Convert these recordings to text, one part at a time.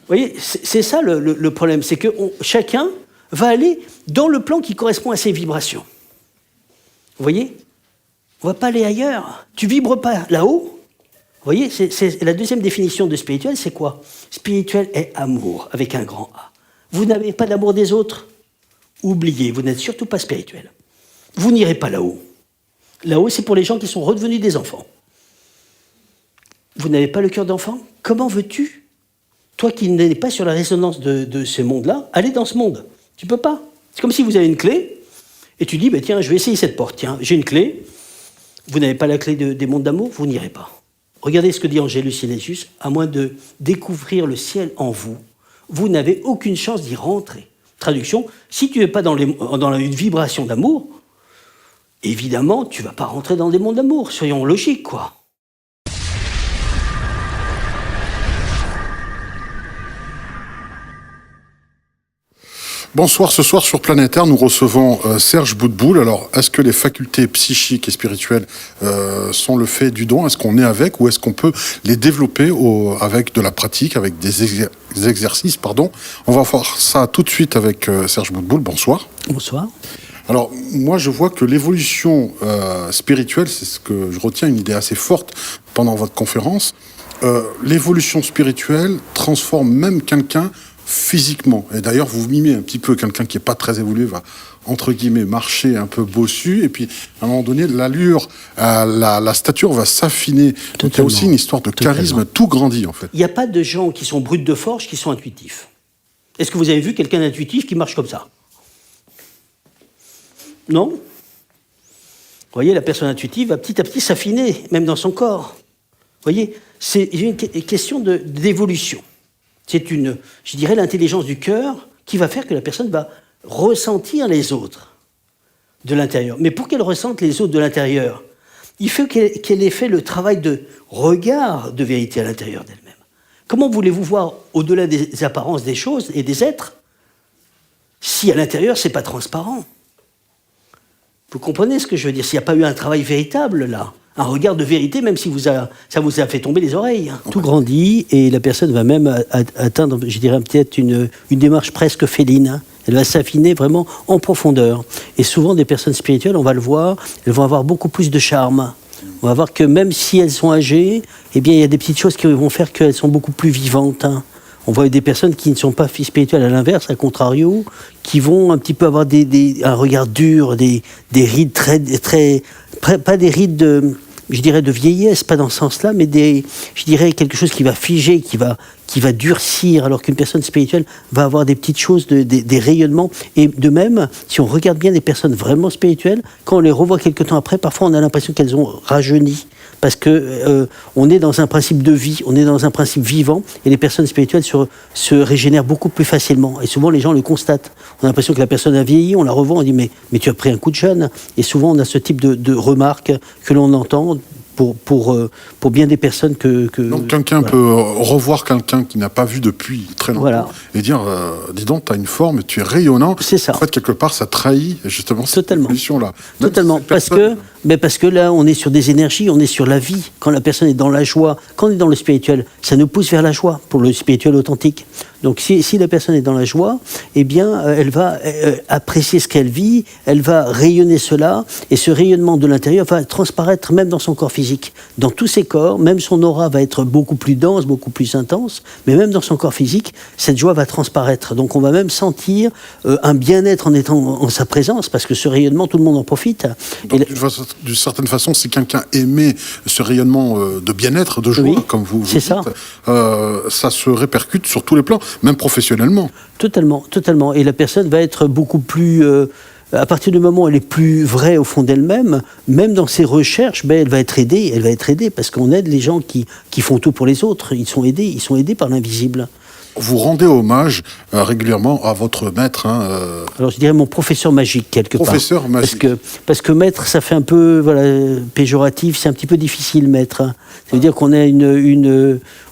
voyez, c'est ça le problème, c'est que chacun va aller dans le plan qui correspond à ses vibrations. Vous voyez? On ne va pas aller ailleurs. Tu vibres pas là-haut. Vous voyez, c'est la deuxième définition de spirituel, c'est quoi? Spirituel est amour, avec un grand A. Vous n'avez pas d'amour des autres? Oubliez, vous n'êtes surtout pas spirituel. Vous n'irez pas là-haut. Là-haut, c'est pour les gens qui sont redevenus des enfants. Vous n'avez pas le cœur d'enfant? Comment veux-tu, toi qui n'es pas sur la résonance de ce monde-là, aller dans ce monde? Tu peux pas. C'est comme si vous avez une clé, et tu dis, bah, tiens, je vais essayer cette porte. Tiens, j'ai une clé. Vous n'avez pas la clé des mondes d'amour, vous n'irez pas. Regardez ce que dit Angelus Silesius, à moins de découvrir le ciel en vous, vous n'avez aucune chance d'y rentrer. Traduction, si tu n'es pas dans une vibration d'amour, évidemment, tu ne vas pas rentrer dans des mondes d'amour. Soyons logiques, quoi. Bonsoir, ce soir sur Planétaire, nous recevons Serge Boutboul. Alors, est-ce que les facultés psychiques et spirituelles sont le fait du don? Est-ce qu'on est avec ou est-ce qu'on peut les développer avec de la pratique, avec des exercices, pardon? On va voir ça tout de suite avec Serge Boutboul. Bonsoir. Bonsoir. Alors, moi, je vois que l'évolution spirituelle, c'est ce que je retiens, une idée assez forte pendant votre conférence. L'évolution spirituelle transforme même quelqu'un physiquement. Et d'ailleurs, vous mimez un petit peu quelqu'un qui n'est pas très évolué, va, entre guillemets, marcher un peu bossu, et puis, à un moment donné, l'allure, la stature va s'affiner. Donc, il y a aussi une histoire de charisme, tout grandit, en fait. Il n'y a pas de gens qui sont bruts de forge qui sont intuitifs. Est-ce que vous avez vu quelqu'un d'intuitif qui marche comme ça? Non? Vous voyez, la personne intuitive va petit à petit s'affiner, même dans son corps. Vous voyez, c'est une question d'évolution. C'est je dirais, l'intelligence du cœur qui va faire que la personne va ressentir les autres de l'intérieur. Mais pour qu'elle ressente les autres de l'intérieur, il faut qu'elle ait fait le travail de regard de vérité à l'intérieur d'elle-même. Comment voulez-vous voir au-delà des apparences des choses et des êtres si à l'intérieur, c'est pas transparent? Vous comprenez ce que je veux dire? S'il n'y a pas eu un travail véritable, là, un regard de vérité, même si ça vous a fait tomber les oreilles. Tout grandit et la personne va même atteindre, je dirais peut-être une démarche presque féline. Elle va s'affiner vraiment en profondeur. Et souvent, des personnes spirituelles, on va le voir, elles vont avoir beaucoup plus de charme. On va voir que même si elles sont âgées, eh bien, il y a des petites choses qui vont faire qu'elles sont beaucoup plus vivantes. On voit des personnes qui ne sont pas spirituelles, à l'inverse, à contrario, qui vont un petit peu avoir un regard dur, des rides très, pas des rides de vieillesse, pas dans ce sens-là, mais je dirais quelque chose qui va figer, qui va durcir, alors qu'une personne spirituelle va avoir des petites choses, des rayonnements. Et de même, si on regarde bien des personnes vraiment spirituelles, quand on les revoit quelque temps après, parfois on a l'impression qu'elles ont rajeuni. Parce que on est dans un principe de vie, on est dans un principe vivant, et les personnes spirituelles se régénèrent beaucoup plus facilement. Et souvent, les gens le constatent. On a l'impression que la personne a vieilli, on la revoit, on dit mais tu as pris un coup de jeune. Et souvent, on a ce type de remarques que l'on entend pour bien des personnes Donc quelqu'un peut revoir quelqu'un qui n'a pas vu depuis très longtemps et dire dis donc, tu as une forme, tu es rayonnant. C'est ça. En fait, quelque part, ça trahit justement cette évolution-là. Totalement. Parce que là, on est sur des énergies, on est sur la vie. Quand la personne est dans la joie, quand on est dans le spirituel, ça nous pousse vers la joie, pour le spirituel authentique. Donc si la personne est dans la joie, eh bien, elle va apprécier ce qu'elle vit, elle va rayonner cela, et ce rayonnement de l'intérieur va transparaître même dans son corps physique. Dans tous ses corps, même son aura va être beaucoup plus dense, beaucoup plus intense, mais même dans son corps physique, cette joie va transparaître. Donc on va même sentir un bien-être en étant en sa présence, parce que ce rayonnement, tout le monde en profite. Donc, d'une certaine façon, si quelqu'un aimait ce rayonnement de bien-être, de joie, comme vous dites, ça se répercute sur tous les plans, même professionnellement. Totalement. Et la personne va être beaucoup plus... à partir du moment où elle est plus vraie au fond d'elle-même, même dans ses recherches, elle va être aidée, parce qu'on aide les gens qui font tout pour les autres. Ils sont aidés par l'invisible. Vous rendez hommage régulièrement à votre maître. Alors je dirais mon professeur magique, quelque part. Professeur magique. Parce que maître, ça fait un peu péjoratif, c'est un petit peu difficile, maître. Ça veut dire qu'on a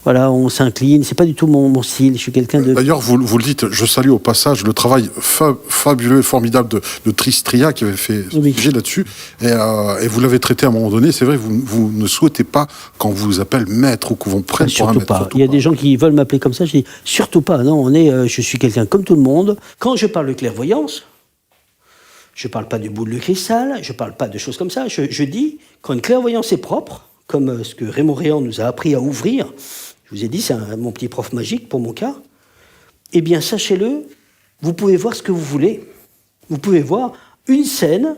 voilà, on s'incline. C'est pas du tout mon style. Je suis quelqu'un de... D'ailleurs, vous le dites, je salue au passage le travail fabuleux et formidable de Tristria qui avait fait ce sujet là-dessus. Et vous l'avez traité à un moment donné. C'est vrai, vous ne souhaitez pas qu'on vous appelle maître ou qu'on vous prenne pour un maître. Pas. Il y a des gens qui veulent m'appeler comme ça. Je dis surtout pas. Non, je suis quelqu'un comme tout le monde. Quand je parle de clairvoyance, je parle pas du boule de cristal. Je parle pas de choses comme ça. Je dis quand une clairvoyance est propre, comme ce que Raymond Réan nous a appris à ouvrir. Je vous ai dit, c'est mon petit prof magique pour mon cas. Eh bien, sachez-le, vous pouvez voir ce que vous voulez. Vous pouvez voir une scène,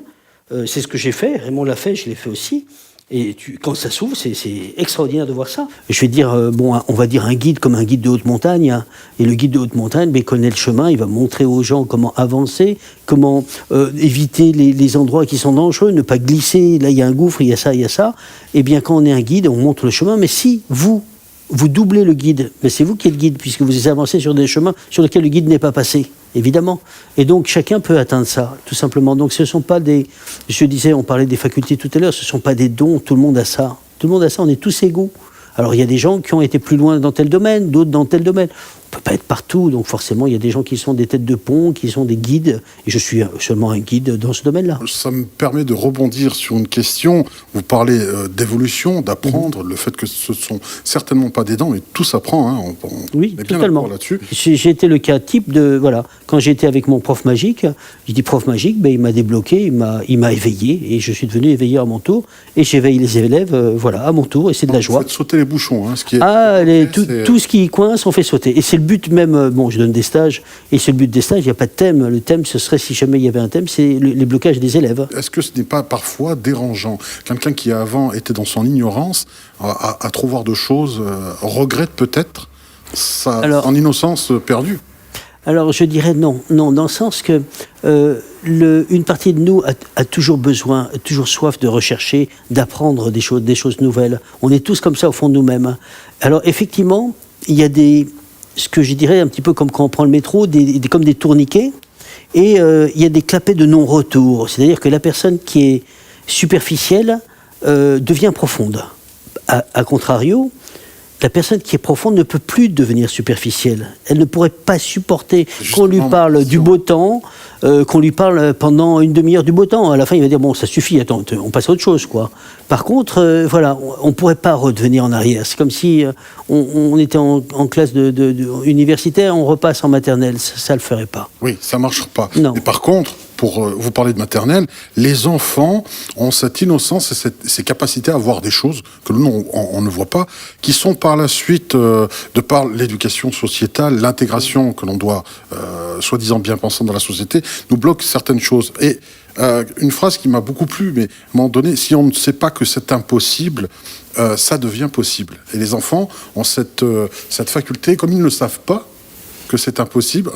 c'est ce que j'ai fait, Raymond l'a fait, je l'ai fait aussi. Et quand ça s'ouvre, c'est extraordinaire de voir ça. Je vais dire, on va dire un guide comme un guide de haute montagne. Hein. Et le guide de haute montagne, il connaît le chemin, il va montrer aux gens comment avancer, comment éviter les endroits qui sont dangereux, ne pas glisser. Là, il y a un gouffre, il y a ça, il y a ça. Eh bien, quand on est un guide, on montre le chemin. Mais si vous doublez le guide, mais c'est vous qui êtes le guide, puisque vous avancez sur des chemins sur lesquels le guide n'est pas passé, évidemment. Et donc, chacun peut atteindre ça, tout simplement. Donc, ce ne sont pas des... Je disais, on parlait des facultés tout à l'heure, ce ne sont pas des dons, tout le monde a ça. Tout le monde a ça, on est tous égaux. Alors, il y a des gens qui ont été plus loin dans tel domaine, d'autres dans tel domaine. On ne peut pas être partout, donc forcément, il y a des gens qui sont des têtes de pont, qui sont des guides, et je suis seulement un guide dans ce domaine-là. Ça me permet de rebondir sur une question. Vous parlez d'évolution, d'apprendre, le fait que ce ne sont certainement pas des dents, mais tout s'apprend, hein, oui, on est bien totalement. d'accord là-dessus. J'ai été le cas type de... Voilà, quand j'étais avec mon prof magique, je dis prof magique, il m'a débloqué, il m'a éveillé, et je suis devenu éveillé à mon tour, et j'éveille les élèves, à mon tour, et c'est de la joie. Vous faites sauter les bouchons, hein, ce qui est... Tout ce qui coince, on fait sauter. Et c'est le but même, je donne des stages, et c'est le but des stages, il n'y a pas de thème. Le thème, ce serait, si jamais il y avait un thème, c'est les blocages des élèves. Est-ce que ce n'est pas parfois dérangeant ? Quelqu'un qui avant était dans son ignorance, à trop voir de choses, regrette peut-être son innocence perdue ? Alors je dirais non, dans le sens que une partie de nous a toujours besoin, toujours soif de rechercher, d'apprendre des choses nouvelles. On est tous comme ça au fond de nous-mêmes. Alors effectivement, il y a ce que je dirais un petit peu comme quand on prend le métro, comme des tourniquets, et il y a des clapets de non-retour. C'est-à-dire que la personne qui est superficielle devient profonde. A contrario, la personne qui est profonde ne peut plus devenir superficielle. Elle ne pourrait pas supporter qu'on lui parle du beau temps, qu'on lui parle pendant une demi-heure du beau temps. À la fin, il va dire, bon, ça suffit, attends, on passe à autre chose, quoi. Par contre, on ne pourrait pas redevenir en arrière. C'est comme si on était en classe universitaire, on repasse en maternelle. Ça ne le ferait pas. Oui, ça ne marchera pas. Non. Et par contre, pour vous parler de maternelle, les enfants ont cette innocence et ces capacités à voir des choses que nous, on ne voit pas, qui sont par la suite, de par l'éducation sociétale, l'intégration que l'on doit, soi-disant bien pensant dans la société, nous bloque certaines choses. Et une phrase qui m'a beaucoup plu, mais à un moment donné, si on ne sait pas que c'est impossible, ça devient possible. Et les enfants ont cette faculté, comme ils ne savent pas que c'est impossible,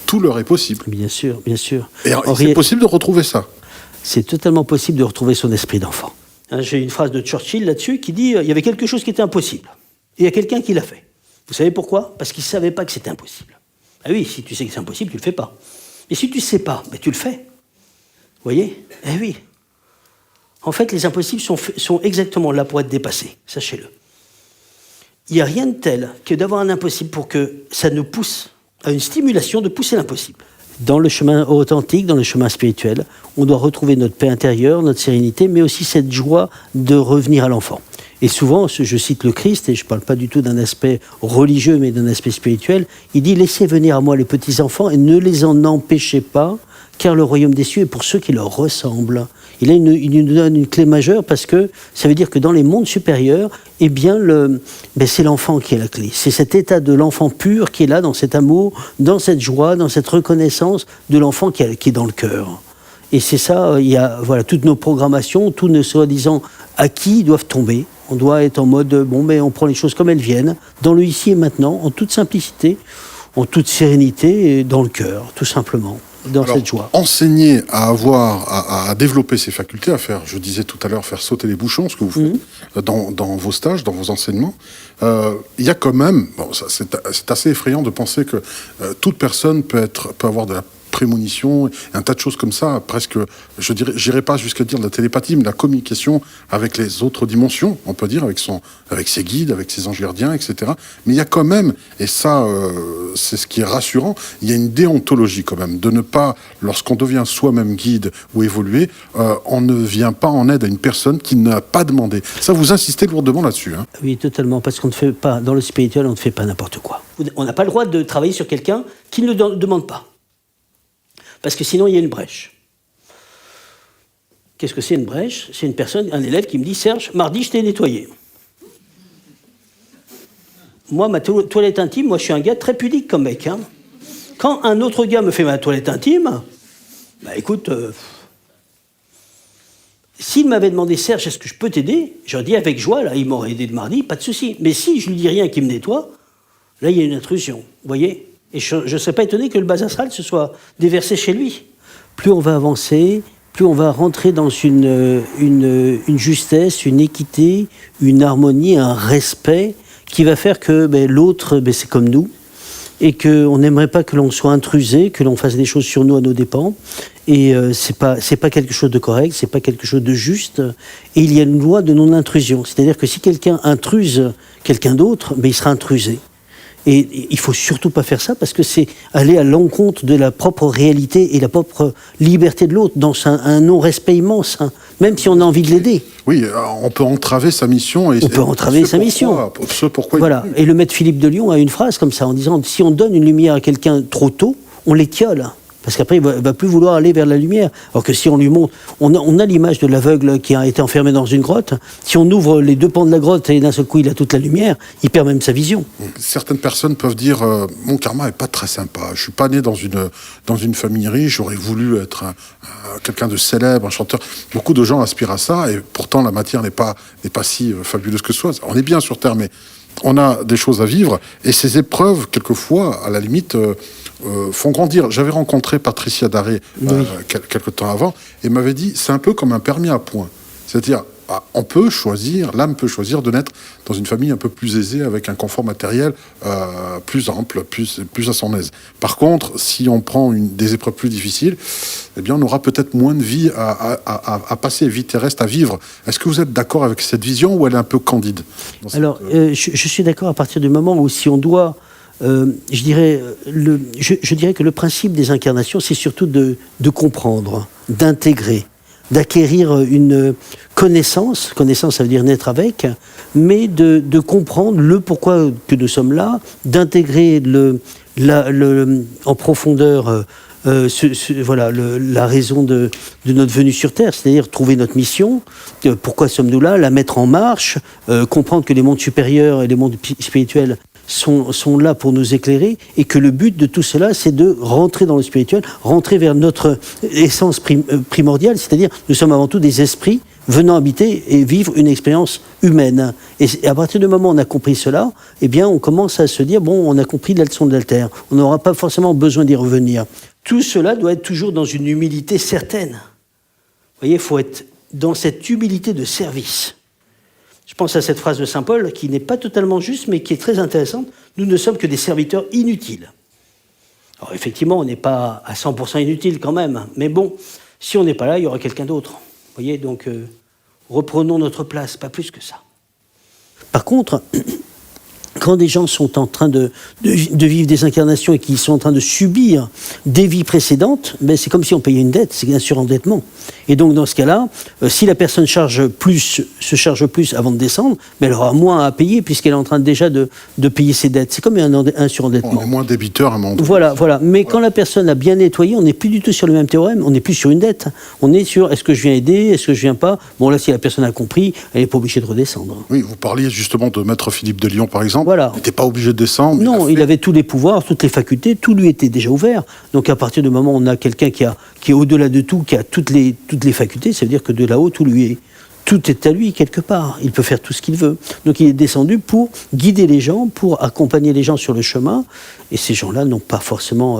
tout leur est possible. Bien sûr, bien sûr. Et c'est possible de retrouver ça. C'est totalement possible de retrouver son esprit d'enfant. J'ai une phrase de Churchill là-dessus qui dit il y avait quelque chose qui était impossible. Et il y a quelqu'un qui l'a fait. Vous savez pourquoi ? Parce qu'il ne savait pas que c'était impossible. Ah oui, si tu sais que c'est impossible, tu ne le fais pas. Mais si tu ne sais pas, tu le fais. Vous voyez ? Eh oui. En fait, les impossibles sont exactement là pour être dépassés. Sachez-le. Il n'y a rien de tel que d'avoir un impossible pour que ça nous pousse à une stimulation de pousser l'impossible. Dans le chemin authentique, dans le chemin spirituel, on doit retrouver notre paix intérieure, notre sérénité, mais aussi cette joie de revenir à l'enfant. Et souvent, je cite le Christ, et je ne parle pas du tout d'un aspect religieux, mais d'un aspect spirituel, il dit « Laissez venir à moi les petits-enfants et ne les en empêchez pas, car le royaume des cieux est pour ceux qui leur ressemblent. » Il nous donne une clé majeure parce que ça veut dire que dans les mondes supérieurs, eh bien, c'est l'enfant qui est la clé. C'est cet état de l'enfant pur qui est là, dans cet amour, dans cette joie, dans cette reconnaissance de l'enfant qui est dans le cœur. Et c'est ça, il y a toutes nos programmations, tous nos soi-disant acquis doivent tomber. On doit être en mode, on prend les choses comme elles viennent, dans le ici et maintenant, en toute simplicité, en toute sérénité, et dans le cœur, tout simplement. Dans cette joie. Enseigner à développer ses facultés, à faire, je disais tout à l'heure, faire sauter les bouchons, ce que vous faites dans vos stages, dans vos enseignements, il y a quand même, c'est assez effrayant de penser que toute personne peut avoir de la prémonitions, un tas de choses comme ça, presque, j'irais pas jusqu'à dire de la télépathie, mais de la communication avec les autres dimensions, on peut dire, avec ses guides, avec ses anges gardiens, etc. Mais il y a quand même, et ça, c'est ce qui est rassurant, il y a une déontologie quand même, de ne pas, lorsqu'on devient soi-même guide ou évolué, on ne vient pas en aide à une personne qui n'a pas demandé. Ça, vous insistez lourdement là-dessus. Hein. Oui, totalement, parce qu'on ne fait pas, dans le spirituel, on ne fait pas n'importe quoi. On n'a pas le droit de travailler sur quelqu'un qui ne le demande pas. Parce que sinon, il y a une brèche. Qu'est-ce que c'est une brèche? C'est une personne, un élève qui me dit « Serge, mardi, je t'ai nettoyé. » Moi, ma toilette intime, moi, je suis un gars très pudique comme mec. Hein. Quand un autre gars me fait ma toilette intime, bah écoute, s'il m'avait demandé « Serge, est-ce que je peux t'aider ?» J'aurais dit avec joie, là, il m'aurait aidé de mardi, pas de souci. Mais si je lui dis rien et qu'il me nettoie, là, il y a une intrusion, vous voyez? Et je ne serais pas étonné que le bas astral se soit déversé chez lui. Plus on va avancer, plus on va rentrer dans une justesse, une équité, une harmonie, un respect qui va faire que l'autre, c'est comme nous, et qu'on n'aimerait pas que l'on soit intrusé, que l'on fasse des choses sur nous à nos dépens. Et c'est pas quelque chose de correct, c'est pas quelque chose de juste. Et il y a une loi de non-intrusion. C'est-à-dire que si quelqu'un intruse quelqu'un d'autre, il sera intrusé. Et il faut surtout pas faire ça parce que c'est aller à l'encontre de la propre réalité et la propre liberté de l'autre dans un non-respect immense, hein, même si on a envie de l'aider. Oui, on peut entraver sa mission. On peut entraver sa mission. Pourquoi voilà. Et le maître Philippe de Lyon a une phrase comme ça en disant si on donne une lumière à quelqu'un trop tôt, on l'étiole. Parce qu'après, il ne va plus vouloir aller vers la lumière. Alors que si on lui montre... On a l'image de l'aveugle qui a été enfermé dans une grotte. Si on ouvre les deux pans de la grotte et d'un seul coup, il a toute la lumière, il perd même sa vision. Certaines personnes peuvent dire mon karma n'est pas très sympa. Je ne suis pas né dans une famille riche. J'aurais voulu être quelqu'un de célèbre, un chanteur. Beaucoup de gens aspirent à ça. Et pourtant, la matière n'est pas si fabuleuse que ce soit. On est bien sur Terre, mais on a des choses à vivre. Et ces épreuves, quelquefois, à la limite... font grandir. J'avais rencontré Patricia Daré quelques temps avant et m'avait dit c'est un peu comme un permis à points. C'est-à-dire, on peut choisir, l'âme peut choisir de naître dans une famille un peu plus aisée, avec un confort matériel plus ample, plus à son aise. Par contre, si on prend des épreuves plus difficiles, eh bien, on aura peut-être moins de vie à passer, vie terrestre à vivre. Est-ce que vous êtes d'accord avec cette vision ou elle est un peu candide? Alors, je suis d'accord à partir du moment où si on doit... je dirais que le principe des incarnations, c'est surtout de comprendre, d'intégrer, d'acquérir une connaissance. Connaissance, ça veut dire naître avec, mais de comprendre le pourquoi que nous sommes là, d'intégrer en profondeur la raison de notre venue sur Terre, c'est-à-dire trouver notre mission, pourquoi sommes-nous là, la mettre en marche, comprendre que les mondes supérieurs et les mondes spirituels sont là pour nous éclairer et que le but de tout cela, c'est de rentrer dans le spirituel, rentrer vers notre essence primordiale, c'est-à-dire nous sommes avant tout des esprits venant habiter et vivre une expérience humaine. Et à partir du moment où on a compris cela, eh bien, on commence à se dire, bon, on a compris la leçon de l'alter. On n'aura pas forcément besoin d'y revenir. Tout cela doit être toujours dans une humilité certaine. Vous voyez, il faut être dans cette humilité de service. Je pense à cette phrase de Saint Paul, qui n'est pas totalement juste, mais qui est très intéressante. Nous ne sommes que des serviteurs inutiles. Alors effectivement, on n'est pas à 100% inutile quand même. Mais bon, si on n'est pas là, il y aura quelqu'un d'autre. Vous voyez, donc reprenons notre place, pas plus que ça. Par contre, quand des gens sont en train de vivre des incarnations et qu'ils sont en train de subir des vies précédentes, c'est comme si on payait une dette, c'est un surendettement. Et donc dans ce cas-là, si la personne se charge plus avant de descendre, elle aura moins à payer puisqu'elle est en train déjà de payer ses dettes. C'est comme un surendettement. On est moins débiteur à un moment donné. Voilà. Mais quand la personne a bien nettoyé, on n'est plus du tout sur le même théorème, on n'est plus sur une dette. On est sur est-ce que je viens aider, est-ce que je viens pas. Bon là, si la personne a compris, elle n'est pas obligée de redescendre. Oui, vous parliez justement de Maître Philippe de Lyon, par exemple. Voilà. Il n'était pas obligé de descendre. Non, il avait tous les pouvoirs, toutes les facultés, tout lui était déjà ouvert. Donc à partir du moment où on a quelqu'un qui est au-delà de tout, qui a toutes les facultés, ça veut dire que de là-haut, tout est à lui quelque part. Il peut faire tout ce qu'il veut. Donc il est descendu pour guider les gens, pour accompagner les gens sur le chemin. Et ces gens-là n'ont pas forcément...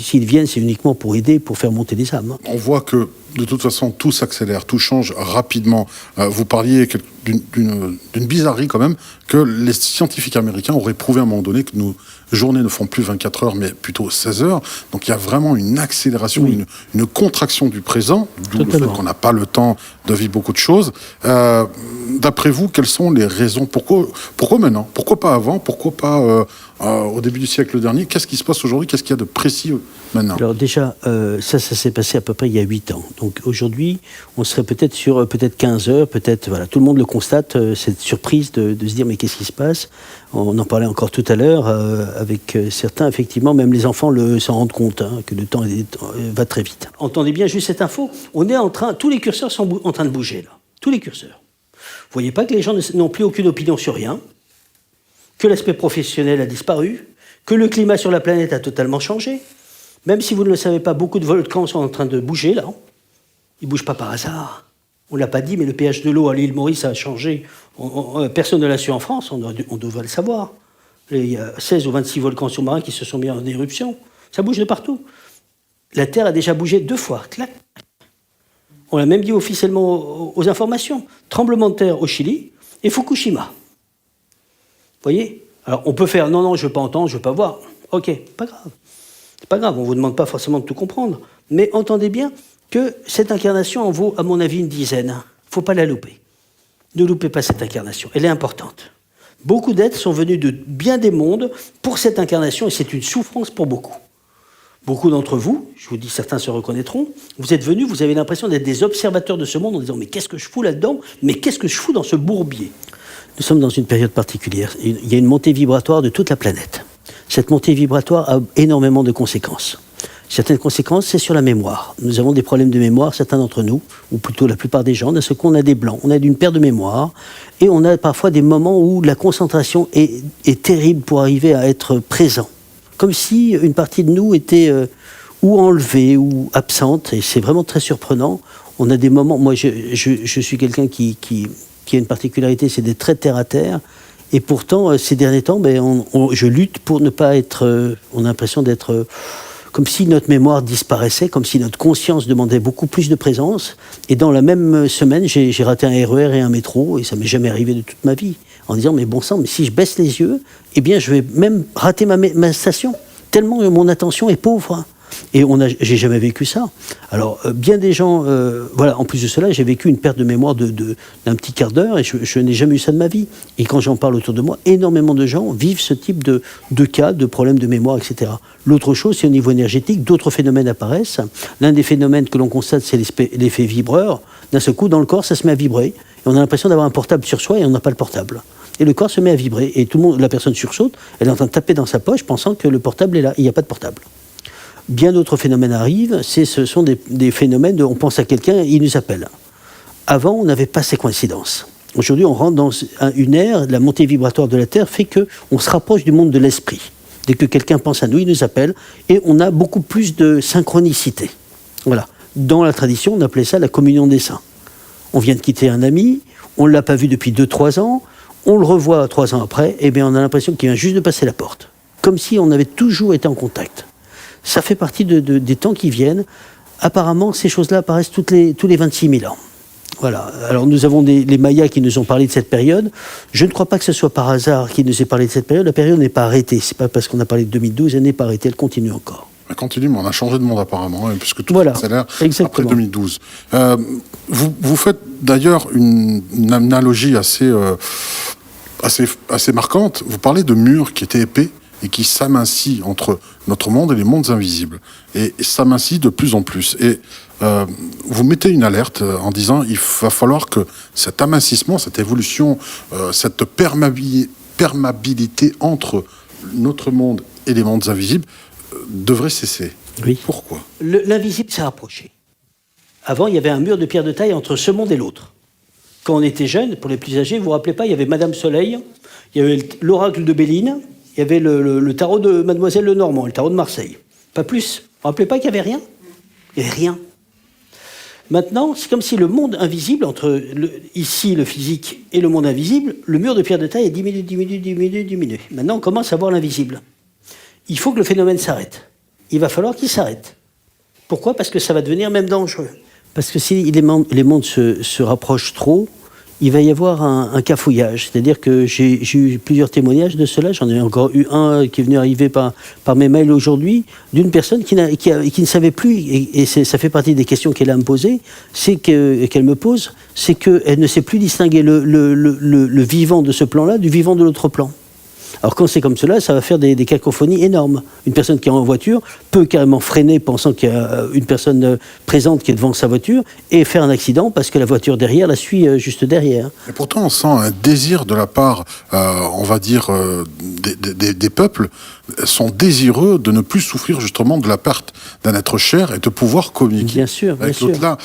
s'ils viennent, c'est uniquement pour aider, pour faire monter les âmes. On voit que de toute façon, tout s'accélère, tout change rapidement. Vous parliez d'une bizarrerie quand même, que les scientifiques américains auraient prouvé à un moment donné que nos journées ne font plus 24 heures, mais plutôt 16 heures. Donc il y a vraiment une accélération, une contraction du présent, d'où le fait qu'on n'a pas le temps de vivre beaucoup de choses. D'après vous, quelles sont les raisons? Pourquoi maintenant? Pourquoi pas avant? Pourquoi pas au début du siècle dernier? Qu'est-ce qui se passe aujourd'hui? Qu'est-ce qu'il y a de précis maintenant? Alors déjà, ça s'est passé à peu près il y a 8 ans. Donc aujourd'hui, on serait peut-être sur 15 heures, voilà, tout le monde le constate, cette surprise de se dire mais qu'est-ce qui se passe? On en parlait encore tout à l'heure avec certains, effectivement, même les enfants s'en rendent compte, que le temps va très vite. Entendez bien juste cette info, tous les curseurs sont en train de bouger là, tous les curseurs. Vous voyez pas que les gens n'ont plus aucune opinion sur rien, que l'aspect professionnel a disparu, que le climat sur la planète a totalement changé. Même si vous ne le savez pas, beaucoup de volcans sont en train de bouger là. Ils ne bougent pas par hasard. On ne l'a pas dit, mais le pH de l'eau à l'île Maurice a changé. Personne ne l'a su en France, on devrait le savoir. Il y a 16 ou 26 volcans sous-marins qui se sont mis en éruption. Ça bouge de partout. La Terre a déjà bougé 2 fois. Clac. On l'a même dit officiellement aux informations. Tremblement de terre au Chili et Fukushima. Vous voyez? Alors on peut faire non, je ne veux pas entendre, je ne veux pas voir. Ok, pas grave. C'est pas grave, on ne vous demande pas forcément de tout comprendre. Mais entendez bien que cette incarnation en vaut, à mon avis, une dizaine. Il ne faut pas la louper. Ne loupez pas cette incarnation, elle est importante. Beaucoup d'êtres sont venus de bien des mondes pour cette incarnation et c'est une souffrance pour beaucoup. Beaucoup d'entre vous, je vous dis, certains se reconnaîtront, vous êtes venus, vous avez l'impression d'être des observateurs de ce monde en disant « mais qu'est-ce que je fous là-dedans? Mais qu'est-ce que je fous dans ce bourbier ?» Nous sommes dans une période particulière. Il y a une montée vibratoire de toute la planète. Cette montée vibratoire a énormément de conséquences. Certaines conséquences, c'est sur la mémoire. Nous avons des problèmes de mémoire, certains d'entre nous, ou plutôt la plupart des gens, d'un seul coup on a des blancs, on a une perte de mémoire, et on a parfois des moments où la concentration est terrible pour arriver à être présent. Comme si une partie de nous était ou enlevée ou absente, et c'est vraiment très surprenant. On a des moments, moi je suis quelqu'un qui a une particularité, c'est d'être très terre à terre, et pourtant ces derniers temps, je lutte pour ne pas être, on a l'impression d'être comme si notre mémoire disparaissait, comme si notre conscience demandait beaucoup plus de présence. Et dans la même semaine, j'ai raté un RER et un métro, et ça m'est jamais arrivé de toute ma vie, en disant, mais bon sang, mais si je baisse les yeux, eh bien, je vais même rater ma station, tellement mon attention est pauvre. Et j'ai jamais vécu ça. Alors, bien des gens... voilà, en plus de cela, j'ai vécu une perte de mémoire d'un petit quart d'heure, et je n'ai jamais eu ça de ma vie. Et quand j'en parle autour de moi, énormément de gens vivent ce type de cas, de problèmes de mémoire, etc. L'autre chose, c'est au niveau énergétique, d'autres phénomènes apparaissent. L'un des phénomènes que l'on constate, c'est l'effet vibreur. D'un seul coup, dans le corps, ça se met à vibrer. Et on a l'impression d'avoir un portable sur soi, et on n'a pas le portable. Et le corps se met à vibrer. Et tout le monde, la personne sursaute, elle est en train de taper dans sa poche, pensant que le portable est là. Il n'y a pas de portable. Bien d'autres phénomènes arrivent, ce sont des phénomènes on pense à quelqu'un, il nous appelle. Avant, on n'avait pas ces coïncidences. Aujourd'hui, on rentre dans une ère, la montée vibratoire de la Terre fait qu'on se rapproche du monde de l'esprit. Dès que quelqu'un pense à nous, il nous appelle, et on a beaucoup plus de synchronicité. Voilà. Dans la tradition, on appelait ça la communion des saints. On vient de quitter un ami, on ne l'a pas vu depuis 2-3 ans, on le revoit 3 ans après, et bien on a l'impression qu'il vient juste de passer la porte. Comme si on avait toujours été en contact. Ça fait partie des temps qui viennent. Apparemment, ces choses-là apparaissent tous les 26 000 ans. Voilà. Alors, nous avons les Mayas qui nous ont parlé de cette période. Je ne crois pas que ce soit par hasard qu'ils nous aient parlé de cette période. La période n'est pas arrêtée. Ce n'est pas parce qu'on a parlé de 2012, elle n'est pas arrêtée, elle continue encore. Elle continue, mais on a changé de monde apparemment, puisque tout s'accélère après 2012. Vous faites d'ailleurs une analogie assez marquante. Vous parlez de murs qui étaient épais et qui s'amincit entre notre monde et les mondes invisibles. Et s'amincit de plus en plus. Et vous mettez une alerte en disant il va falloir que cet amincissement, cette évolution, cette perméabilité entre notre monde et les mondes invisibles devrait cesser. Oui. Pourquoi ? L'invisible s'est rapproché. Avant, il y avait un mur de pierre de taille entre ce monde et l'autre. Quand on était jeune, pour les plus âgés, vous vous rappelez pas, il y avait Madame Soleil, il y avait l'oracle de Béline, il y avait le tarot de Mademoiselle Lenormand, le tarot de Marseille. Pas plus. Vous ne vous rappelez pas qu'il n'y avait rien ? Il n'y avait rien. Maintenant, c'est comme si le monde invisible, entre ici le physique et le monde invisible, le mur de pierre de taille est diminue. Maintenant, on commence à voir l'invisible. Il faut que le phénomène s'arrête. Il va falloir qu'il s'arrête. Pourquoi ? Parce que ça va devenir même dangereux. Parce que si les mondes se rapprochent trop, il va y avoir un cafouillage. C'est-à-dire que j'ai eu plusieurs témoignages de cela. J'en ai encore eu un qui est venu arriver par mes mails aujourd'hui, d'une personne qui ne savait plus, et ça fait partie des questions qu'elle a à me poser, qu'elle me pose, c'est qu'elle ne sait plus distinguer le vivant de ce plan-là du vivant de l'autre plan. Alors quand c'est comme cela, ça va faire des cacophonies énormes. Une personne qui est en voiture peut carrément freiner pensant qu'il y a une personne présente qui est devant sa voiture et faire un accident parce que la voiture derrière la suit juste derrière. Et pourtant, on sent un désir de la part, on va dire, des peuples, sont désireux de ne plus souffrir justement de la perte d'un être cher et de pouvoir communiquer bien sûr, avec l'autre-là.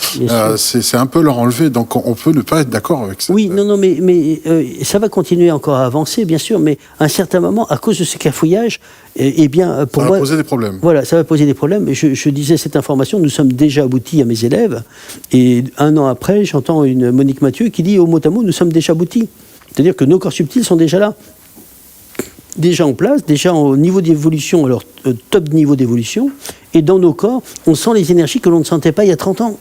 C'est un peu leur enlever, donc on peut ne pas être d'accord avec ça. Oui, non, mais ça va continuer encore à avancer, bien sûr, mais à un certain moment, à cause de ce cafouillage, eh bien, pour moi... Ça va poser des problèmes. Voilà, ça va poser des problèmes. Je disais cette information, nous sommes déjà aboutis à mes élèves, et 1 an après, j'entends une Monique Mathieu qui dit, au mot à mot, nous sommes déjà aboutis. C'est-à-dire que nos corps subtils sont déjà là. Déjà en place, déjà au niveau d'évolution, alors top niveau d'évolution, et dans nos corps, on sent les énergies que l'on ne sentait pas il y a 30 ans.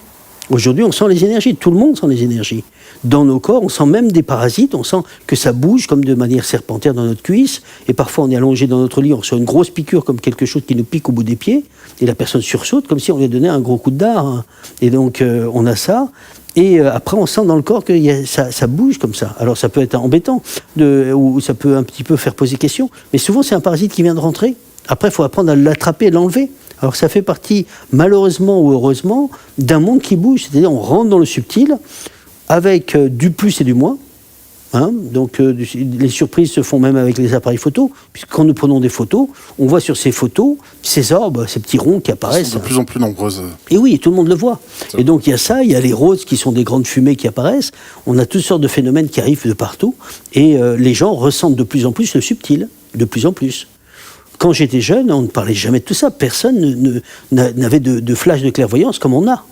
Aujourd'hui, on sent les énergies, tout le monde sent les énergies. Dans nos corps, on sent même des parasites, on sent que ça bouge comme de manière serpentaire dans notre cuisse, et parfois on est allongé dans notre lit, on reçoit une grosse piqûre comme quelque chose qui nous pique au bout des pieds, et la personne sursaute comme si on lui donnait un gros coup de dard. Et donc on a ça. Et après, on sent dans le corps que ça bouge comme ça. Alors, ça peut être embêtant, ou ça peut un petit peu faire poser question. Mais souvent, c'est un parasite qui vient de rentrer. Après, il faut apprendre à l'attraper et l'enlever. Alors, ça fait partie, malheureusement ou heureusement, d'un monde qui bouge. C'est-à-dire, on rentre dans le subtil avec du plus et du moins. Donc, les surprises se font même avec les appareils photo, puisque quand nous prenons des photos, on voit sur ces photos ces orbes, ces petits ronds qui apparaissent. Ils sont de plus en plus nombreuses. Et oui, tout le monde le voit. Et donc, il y a ça, il y a les roses qui sont des grandes fumées qui apparaissent. On a toutes sortes de phénomènes qui arrivent de partout. Et les gens ressentent de plus en plus le subtil, de plus en plus. Quand j'étais jeune, on ne parlait jamais de tout ça. Personne n'avait de flash de clairvoyance comme on a.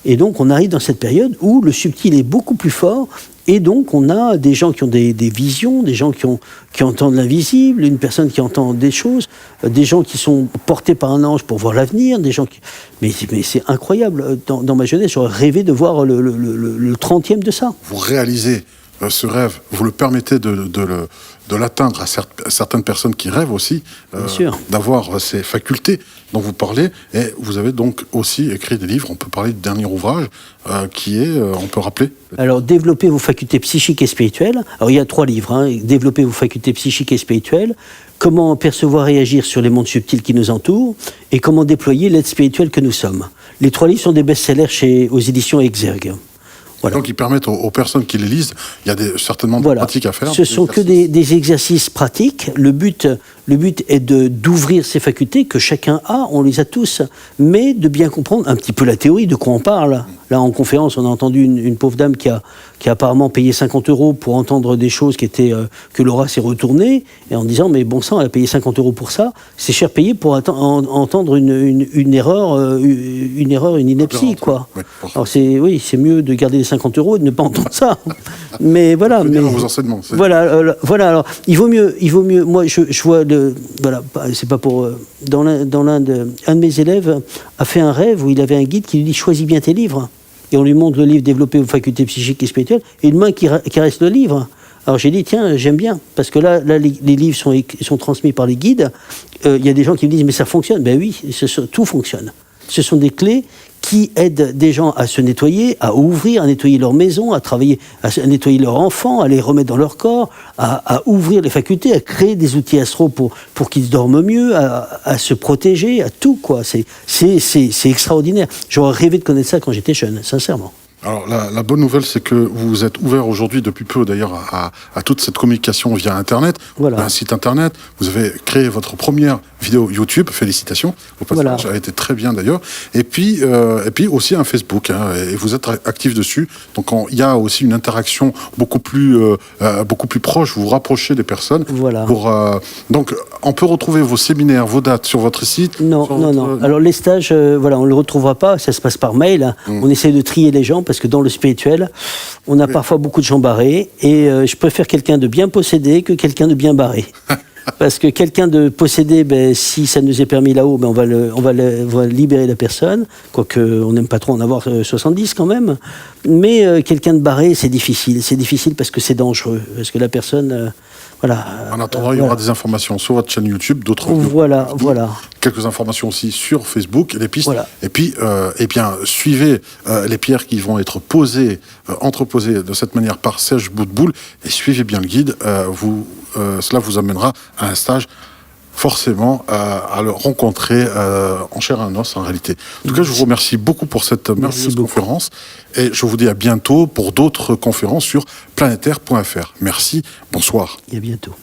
Et donc, on arrive dans cette période où le subtil est beaucoup plus fort. Et donc, on a des gens qui ont des visions, des gens qui entendent l'invisible, une personne qui entend des choses, des gens qui sont portés par un ange pour voir l'avenir, des gens qui... Mais c'est incroyable. Dans ma jeunesse, j'aurais rêvé de voir le 30e de ça. Vous réalisez ce rêve, vous le permettez de l'atteindre à certaines personnes qui rêvent aussi d'avoir ces facultés dont vous parlez, et vous avez donc aussi écrit des livres. On peut parler du dernier ouvrage qui est, on peut rappeler. Alors, développer vos facultés psychiques et spirituelles. Alors, il y a 3 livres. Développer vos facultés psychiques et spirituelles, comment percevoir et agir sur les mondes subtils qui nous entourent, et comment déployer l'aide spirituelle que nous sommes. Les 3 livres sont des best-sellers aux éditions Exergue. Voilà. Donc, ils permettent aux personnes qui les lisent, il y a certainement des pratiques à faire. Ce sont que des exercices pratiques. Le but est d'ouvrir ces facultés que chacun a, on les a tous, mais de bien comprendre un petit peu la théorie, de quoi on parle. Là, en conférence, on a entendu une pauvre dame qui a apparemment payé 50 € pour entendre des choses que l'aura s'est retournée, et en disant, mais bon sang, elle a payé 50 € pour ça, c'est cher payé pour entendre une erreur, une ineptie, quoi. Ouais, alors c'est mieux de garder les 50 € et de ne pas entendre ça. Mais voilà. Vos enseignements. Voilà. Alors, il vaut mieux. Moi, je vois voilà, c'est pas pour. Un de mes élèves a fait un rêve où il avait un guide qui lui dit choisis bien tes livres. Et on lui montre le livre Développer vos facultés psychiques et spirituelles, et une main qui caresse le livre. Alors j'ai dit tiens, j'aime bien, parce que là les livres sont transmis par les guides. Il y a des gens qui me disent mais ça fonctionne. Ben oui, tout fonctionne. Ce sont des clés qui aident des gens à se nettoyer, à ouvrir, à nettoyer leur maison, à travailler, à nettoyer leurs enfants, à les remettre dans leur corps, à ouvrir les facultés, à créer des outils astraux pour qu'ils dorment mieux, à se protéger, à tout, quoi. C'est extraordinaire. J'aurais rêvé de connaître ça quand j'étais jeune, sincèrement. Alors, la bonne nouvelle, c'est que vous vous êtes ouvert aujourd'hui, depuis peu d'ailleurs, à toute cette communication via Internet. Voilà. Un site Internet. Vous avez créé votre première vidéo YouTube. Félicitations. Au passage, ça a été très bien d'ailleurs. Et puis aussi un Facebook. Et vous êtes actif dessus. Donc, il y a aussi une interaction beaucoup plus proche. Vous vous rapprochez des personnes. Voilà. Donc, on peut retrouver vos séminaires, vos dates sur votre site. Non. Alors, les stages, on ne le retrouvera pas. Ça se passe par mail. On essaie de trier les gens parce que dans le spirituel, on a parfois beaucoup de gens barrés, et je préfère quelqu'un de bien possédé que quelqu'un de bien barré. Parce que quelqu'un de possédé, si ça nous est permis là-haut, on va libérer la personne. Quoique, on n'aime pas trop en avoir 70 quand même. Mais quelqu'un de barré, c'est difficile. C'est difficile parce que c'est dangereux. Parce que la personne... voilà. En attendant, il y aura des informations sur votre chaîne YouTube, d'autres vidéos. Voilà. Quelques informations aussi sur Facebook, les pistes. Voilà. Et puis, suivez les pierres qui vont être entreposées de cette manière par Serge Boutboul, et suivez bien le guide. Cela vous amènera à un stage forcément à le rencontrer en chair et en os en réalité. En tout cas, je vous remercie beaucoup pour cette merveilleuse conférence, et je vous dis à bientôt pour d'autres conférences sur planétaire.fr. Merci, bonsoir. Et à bientôt.